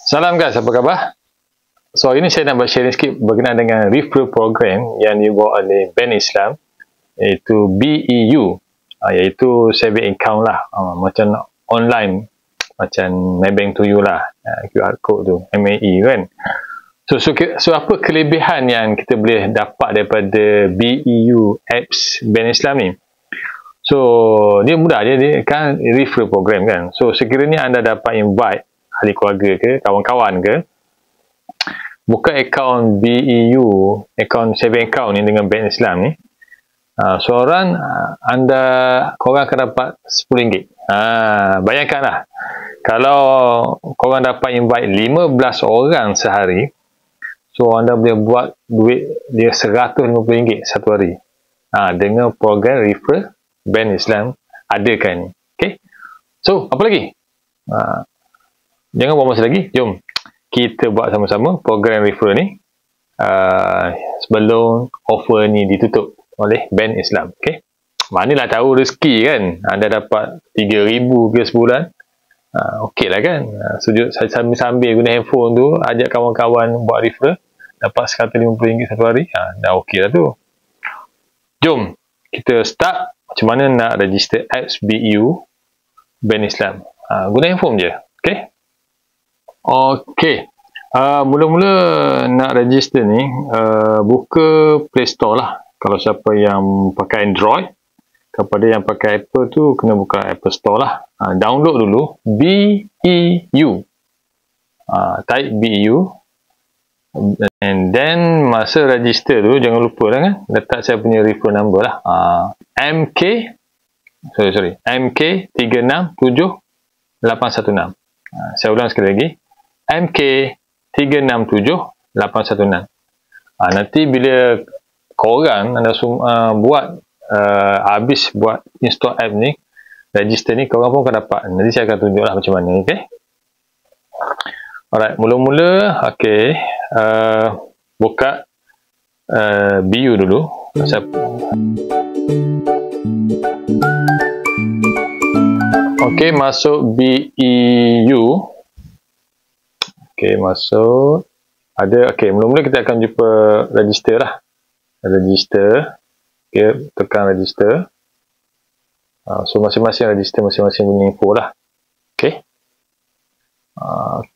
Salam guys, apa khabar? So hari ni saya nak buat sharing sikit berkenaan dengan referral program yang dibawa oleh Bank Islam, iaitu BEU, iaitu saving account lah, macam online, macam Maybank to you lah, QR code tu, MAE kan. So apa kelebihan yang kita boleh dapat daripada BEU apps Bank Islam ni? So dia mudah je, dia kan referral program kan. So sekiranya anda dapat invite ahli keluarga ke, kawan-kawan ke, buka akaun BEU, akaun saving account ni dengan Bank Islam ni, seorang korang akan dapat RM10. Bayangkanlah, kalau korang dapat invite 15 orang sehari, so anda boleh buat duit dia RM150 satu hari, dengan program referral Bank Islam adakan. Okay, so apa lagi? Jangan buang masa lagi, jom kita buat sama-sama program referral ni sebelum offer ni ditutup oleh Bank Islam. Okay, manalah tahu rezeki kan, anda dapat 3,000 ke sebulan, okey lah kan. Sujud sambil guna handphone tu, ajak kawan-kawan buat referral, dapat RM150 satu hari, dah okey lah tu. Jom kita start. Macam mana nak register apps BEU Bank Islam? Guna handphone je. Okay. Okey, mula-mula nak register ni, buka Play Store lah. Kalau siapa yang pakai Android, kepada yang pakai Apple tu kena buka Apple Store lah. Download dulu BEU, type BEU, and then masa register tu jangan lupa lah kan, letak saya punya referral number lah, MK3678816. Saya ulang sekali lagi, MK3678816. Nanti bila korang anda buat habis buat install app ni, register ni, korang pun akan dapat. Nanti saya akan tunjuklah macam mana. Okay, alright, mula-mula okay, buka BEU dulu. Okay, masuk BEU. Okay, masuk. Ada, okay, mula-mula kita akan jumpa register lah. Register. Okay, tekan register. So masing-masing register, masing-masing punya info lah. Okay.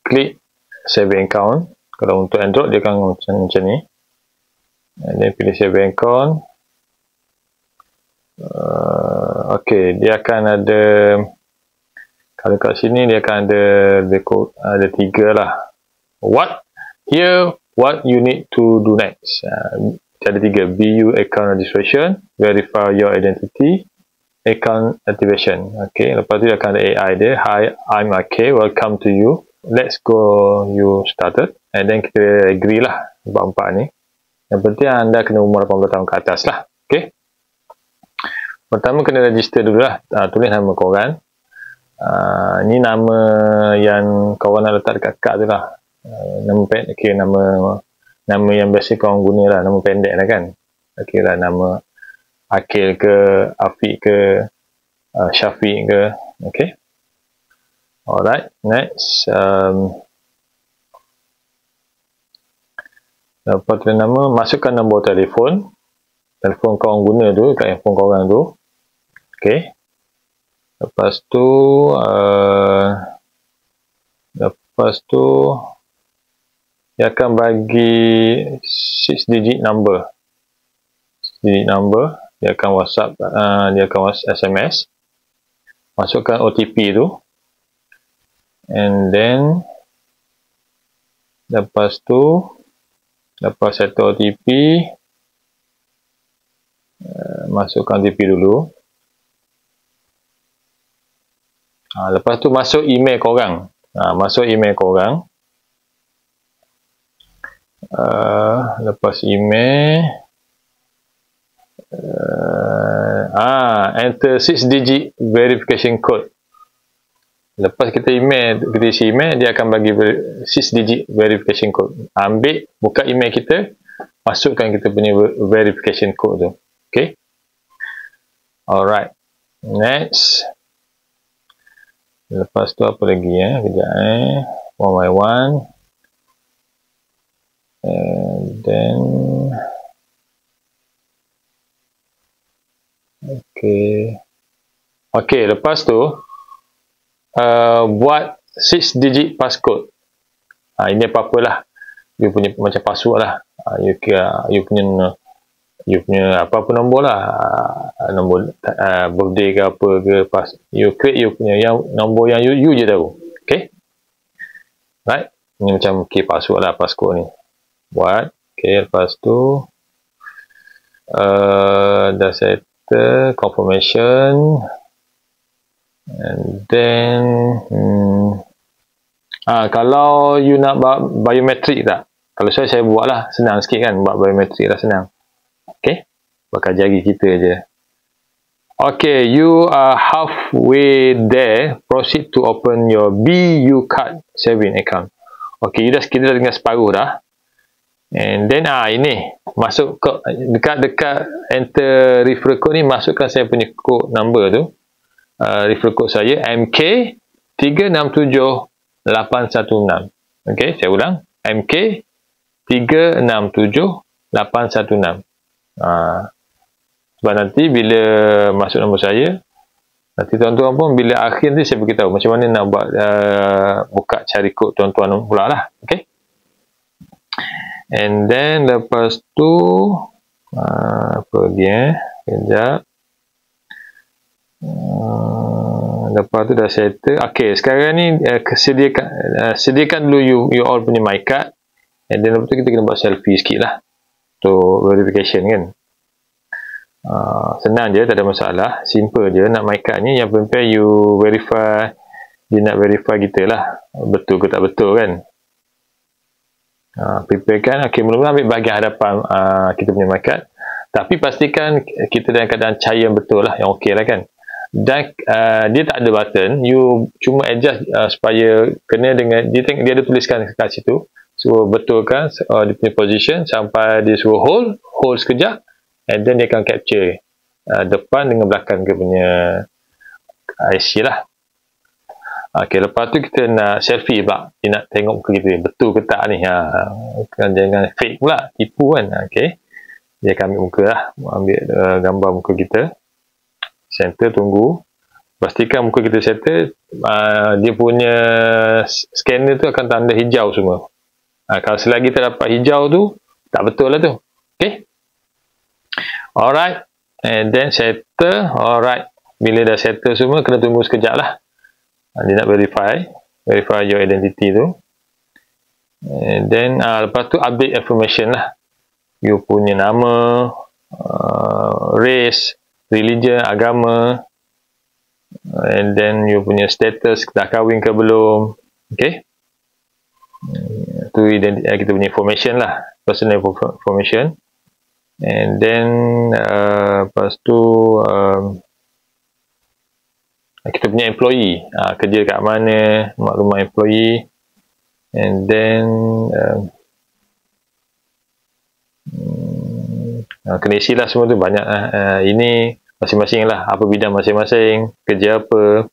Klik saving account. Kalau untuk Android dia akan macam ni. And then pilih saving account. Okay, dia akan ada, kalau kat sini dia akan ada 3 lah. What you need to do next. Ada 3. BEU account registration, verify your identity, account activation. Okay, lepas tu dia akan ada AI dia. Hi, I'm AK, welcome to you. Let's go, you started. And then kita agree lah empat-empat ni. Yang penting anda kena umur 18 tahun ke atas lah. Okay, pertama kena register dulu lah. Tulis nama korang. Ni nama yang korang nak letak dekat kad tu lah. Nama pendek, okay, nama yang biasa korang guna lah, nama pendek lah kan. Okay lah, nama Akil ke, Afiq ke, Syafiq ke. Okay, alright, next. Lepas tu nama, masukkan nombor telefon korang guna tu kat handphone korang tu. Okay, lepas tu dia akan bagi 6 digit number. Dia akan WhatsApp, dia akan SMS. Masukkan OTP tu. And then lepas satu OTP, masukkan OTP dulu. Lepas tu masuk email korang. Lepas email, enter 6 digit verification code. Lepas kita isi email, dia akan bagi 6 digit verification code. Ambil, buka email kita, masukkan kita punya verification code tu. Okay, alright, next. Lepas tu apa lagi kejap one by one. And then okay, lepas tu buat 6 digit passcode. Ini apa-apalah, you punya macam password lah. You punya apa nombor lah, nombor birthday ke apa ke, you create you punya yang nombor yang you je tahu. Okay, right, ni macam password lah, passcode ni buat. Okay, lepas tu dah settle confirmation, and then kalau you nak biometrik tak, kalau saya buat lah, senang sikit kan, buat biometrik lah senang. Okay, pakai jari kita je. Okay, you are halfway there, proceed to open your BU card saving account. Okay, kita dah tinggal separuh dah. And then ini masuk ke dekat enter referral code ni, masukkan saya punya code number tu. Referral code saya MK367816. Okay, saya ulang, MK367816. Sebab nanti bila masuk nombor saya, nanti tuan-tuan pun bila akhir nanti saya beritahu macam mana nak buat buka cari kod tuan-tuan pula lah. Okay, and then lepas tu apa dia, sekejap, lepas tu dah settle. Okay, sekarang ni sediakan dulu you all punya my card, and then lepas tu kita kena buat selfie sikit lah untuk verification kan. Senang je, tak ada masalah, simple je. Nak my card ni, yang penting you verify, dia nak verify kita lah betul ke tak betul kan. Prepare kan. Okay, mula-mula ambil bahagian hadapan kita punya my card, tapi pastikan kita dalam keadaan cahaya yang betul lah, yang ok lah kan. Dan dia tak ada button, you cuma adjust supaya kena dengan dia ada tuliskan kat situ, so betulkan dia punya position sampai dia suruh hold sekejap, and then dia akan capture depan dengan belakang ke punya IC lah. Ok, lepas tu kita nak selfie pula, dia nak tengok muka kita betul ke tak ni. Jangan fake pula, tipu kan. Ok, dia akan ambil muka lah, ambil gambar muka kita, center, tunggu, pastikan muka kita settle. Dia punya scanner tu akan tanda hijau semua. Kalau selagi tak dapat hijau tu, tak betul lah tu. Ok, alright, and then settle. Alright, bila dah settle semua, kena tunggu sekejap lah. Dia nak verify your identity tu, and then lepas tu update information lah, you punya nama, race, religion, agama, and then you punya status, dah kahwin ke belum. Okay, tu kita punya information lah, personal information. And then lepas tu kita punya employee, kerja kat mana, maklumat employee, and then kena isi lah semua tu, banyak ini masing-masing lah, apa bidang masing-masing, kerja apa,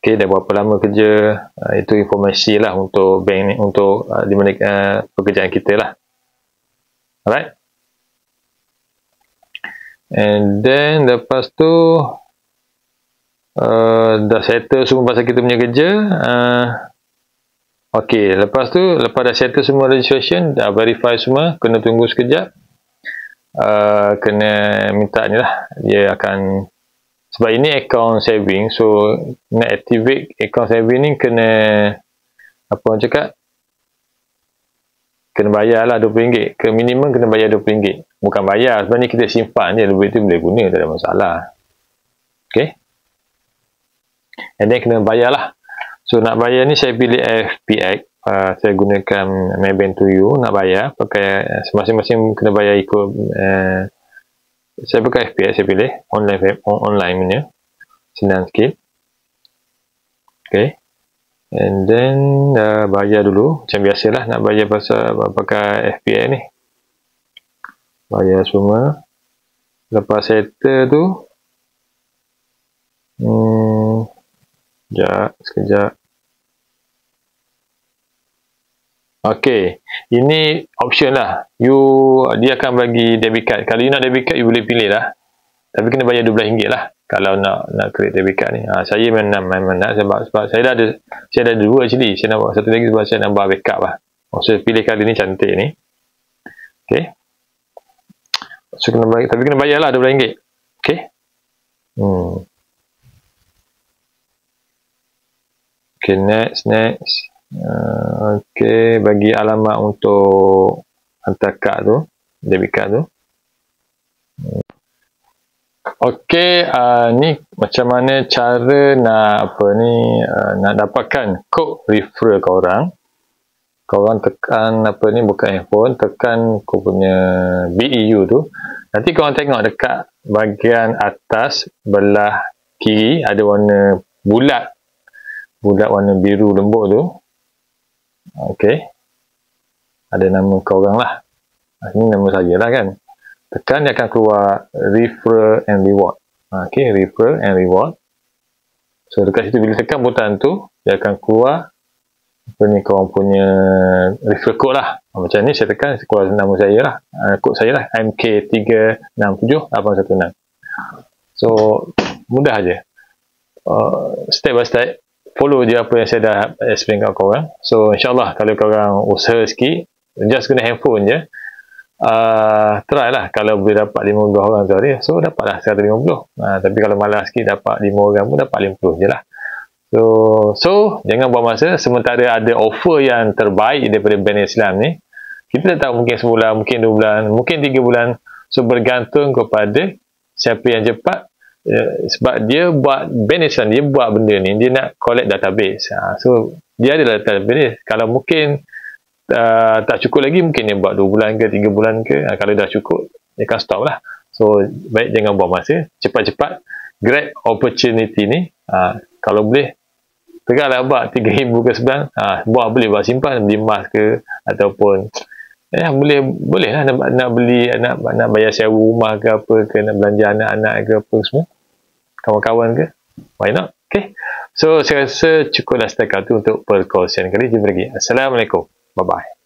okay, dah berapa lama kerja, itu informasi lah untuk bank ni, untuk di mana pekerjaan kita lah. Alright, and then lepas tu dah settle semua pasal kita punya kerja. Ok, lepas tu, lepas dah settle semua registration, dah verify semua, kena tunggu sekejap. Kena minta ni lah, dia akan, sebab ini account saving, so nak activate account saving ni kena, apa orang cakap, kena bayar lah RM20, ke minimum kena bayar RM20. Bukan bayar, sebenarnya kita simpan je, lebih tu boleh guna, tak ada masalah. Ok, and then kena bayar lah. So nak bayar ni saya pilih FPX, saya gunakan Maybank to you. Nak bayar pakai masing-masing kena bayar ikut saya pakai FPX, saya pilih online punya, senang sikit. Ok, and then bayar dulu macam biasalah, nak bayar pasal pakai FPX ni, bayar semua. Lepas settle tu, sekejap, Okey, ini option lah. Dia akan bagi debit card. Kalau you nak debit card, you boleh pilih lah. Tapi kena bayar RM12 lah kalau nak create debit card ni. Saya memang nak sebab saya dah ada dua actually. Saya nak buat satu lagi sebab saya nak buat backup lah. So pilih card ni cantik ni. Okey. So tapi kena bayar lah RM12. Okey. Okay, next. Okay, bagi alamat untuk hantar kad tu, debit card tu. Okay, ni macam mana cara nak nak dapatkan kod referral korang. Korang tekan buka handphone, tekan kau punya BEU tu. Nanti korang tengok dekat bahagian atas belah kiri ada warna bulat warna biru lembut tu. Okey, ada nama korang lah. Ini nama saya lah kan. Tekan, dia akan keluar referral and reward. Okey, referral and reward. So dekat situ bila tekan butang tu, dia akan keluar korang punya referral code lah. Macam ni saya tekan, keluar nama saya lah, kod saya lah, MK367816. So mudah aja. Step by step follow je apa yang saya dah explain kat korang. So insyaAllah kalau korang usaha sikit, just guna handphone je, try lah. Kalau boleh dapat 50 orang tu hari, so dapatlah 150. Tapi kalau malas sikit dapat 5 orang pun dapat 50 je lah. So jangan buang masa. Sementara ada offer yang terbaik daripada Ben Islam ni, kita tak tahu, mungkin sebulan, mungkin 2 bulan, mungkin 3 bulan. So bergantung kepada siapa yang cepat. Sebab dia buat Ben Islam, dia buat benda ni, dia nak collect database. So dia ada database. Kalau mungkin tak cukup lagi, mungkin dia buat 2 bulan ke 3 bulan ke. Kalau dah cukup, dia akan stop lah. So baik, jangan buang masa, cepat-cepat grab opportunity ni. Kalau boleh tegaklah buat 3,000 ke sebulan. Buat boleh buat simpan, beli emas ke, ataupun boleh lah nak beli, nak bayar sewa rumah ke apa ke, nak belanja anak-anak ke apa semua, kawan-kawan ke, why not. Okay, so saya rasa cukuplah setakat tu untuk perkongsian kali. Jumpa lagi. Assalamualaikum, bye bye.